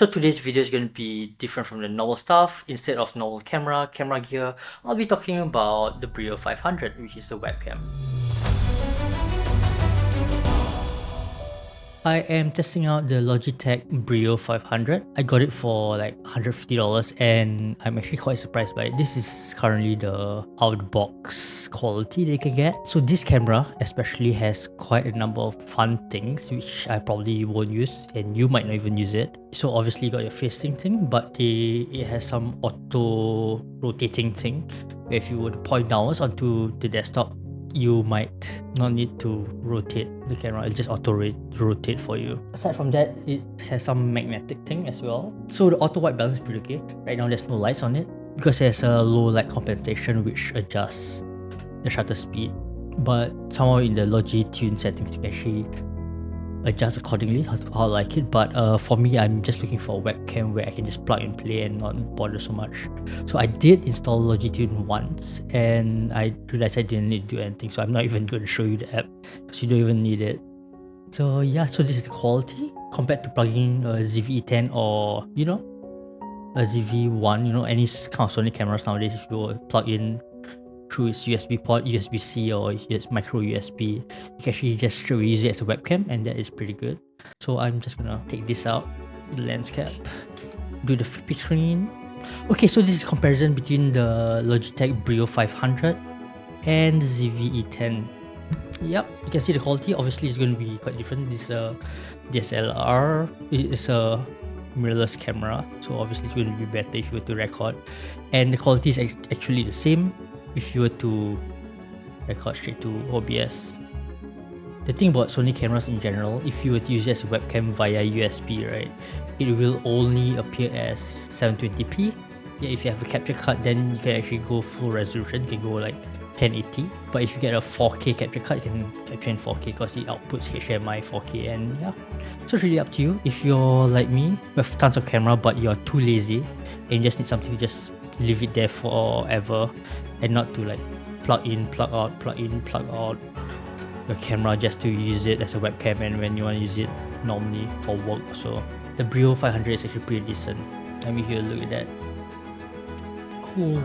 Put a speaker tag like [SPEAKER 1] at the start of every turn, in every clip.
[SPEAKER 1] So today's video is going to be different from the normal stuff. Instead of normal camera gear, I'll be talking about the Brio 500, which is a webcam. I am testing out the Logitech Brio 500. I got it for like $150 and I'm actually quite surprised by it. This is currently the out-of-box quality they can get. So this camera especially has quite a number of fun things which I probably won't use and you might not even use it. So obviously you got your facing thing, but it has some auto rotating thing where if you were to point downwards onto the desktop, you might not need to rotate the camera, it'll just auto rotate for you. Aside from that, it has some magnetic thing as well. So the auto white balance is pretty okay. Right now there's no lights on it because there's a low light compensation which adjusts the shutter speed, but somehow in the Logitune settings you can actually adjust accordingly how I like it. But for me, I'm just looking for a webcam where I can just plug and play and not bother so much. So I did install Logitune once and I realized I didn't need to do anything, so I'm not even going to show you the app because you don't even need it. So yeah, so this is the quality compared to plugging a ZV-10 or a ZV-1, any kind of Sony cameras nowadays. If you plug in through its USB port, USB-C or micro USB, you can actually just straight away use it as a webcam, and that is pretty good. So I'm just gonna take this out, the lens cap, do the flippy screen. Okay, so this is comparison between the Logitech Brio 500 and the ZV-E10. Yep, you can see the quality. Obviously it's going to be quite different. This DSLR is a mirrorless camera, so obviously it's going to be better if you were to record, and the quality is actually the same if you were to record straight to OBS. The thing about Sony cameras in general, if you were to use it as a webcam via USB, right, it will only appear as 720p. Yeah, if you have a capture card, then you can actually go full resolution, you can go like 1080. But if you get a 4K capture card, you can capture in 4K because it outputs HDMI 4K, and yeah. So it's really up to you. If you're like me, with tons of camera but you're too lazy and you just need something to just leave it there forever and not to like plug in, plug out, plug in, plug out your camera just to use it as a webcam, and when you want to use it normally for work. So the Brio 500 is actually pretty decent. Let me hear a look at that. Cool.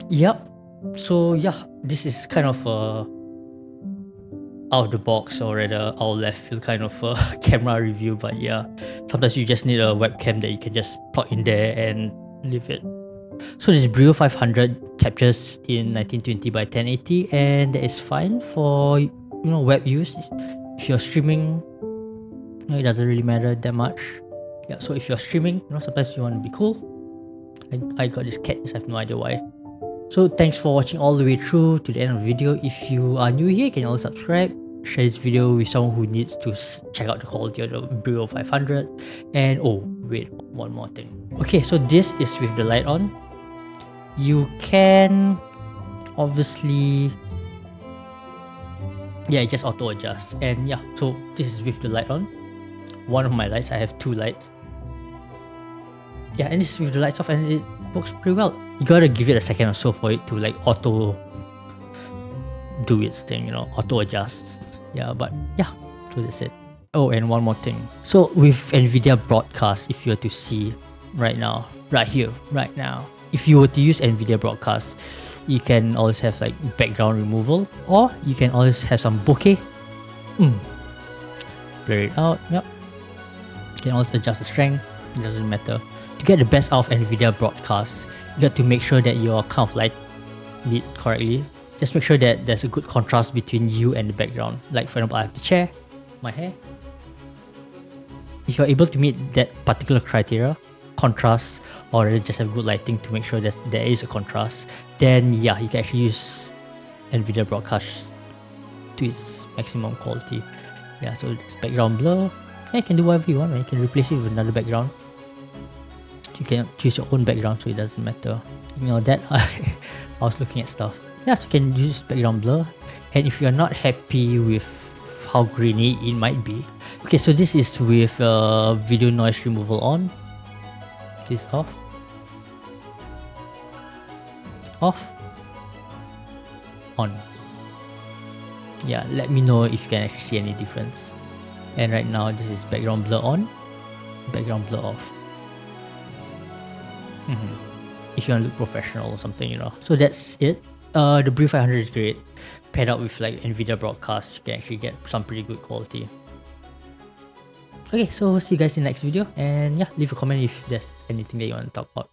[SPEAKER 1] Yep. So yeah, this is kind of a out of the box, or rather out left field kind of a camera review, but yeah, sometimes you just need a webcam that you can just plug in there and leave it. So this Brio 500 captures in 1920 by 1080, and that is fine for web use. If you're streaming, it doesn't really matter that much. Yeah, so if you're streaming, sometimes you want to be cool. I got this cat, I have no idea why. So thanks for watching all the way through to the end of the video. If you are new here, you can also subscribe, share this video with someone who needs to check out the quality of the Brio 500. And oh wait, one more thing. Okay, so this is with the light on. You can obviously, yeah, it just auto adjusts, and yeah, so this is with the light on. One of my lights, I have two lights. Yeah, and this is with the lights off, and it works pretty well. You gotta give it a second or so for it to like auto do its thing, auto adjusts. Yeah, but yeah, so that's it. Oh, and one more thing. So with NVIDIA Broadcast, if you were to see right now, right here, right now, if you were to use NVIDIA Broadcast, you can always have like background removal, or you can always have some bokeh. Blur it out. Yep. You can also adjust the strength. It doesn't matter. To get the best out of NVIDIA Broadcast, you got to make sure that you're kind of lit correctly. Just make sure that there's a good contrast between you and the background. Like for example, I have the chair, my hair. If you're able to meet that particular criteria, contrast, or just have good lighting to make sure that there is a contrast, then yeah, you can actually use NVIDIA Broadcast to its maximum quality. Yeah, so it's background blur. Yeah, you can do whatever you want, right? You can replace it with another background. You can choose your own background, so it doesn't matter. That I was looking at stuff. Yeah, so you can use background blur. And if you're not happy with how grainy it might be, okay, so this is with video noise removal on. This off. Off. On. Yeah, let me know if you can actually see any difference. And right now this is background blur on. background blur off. If you want to look professional or something, you know. So that's it. The Brio 500 is great. Paired up with like NVIDIA broadcasts, you can actually get some pretty good quality. Okay, so see you guys in the next video, and yeah, leave a comment if there's anything that you want to talk about.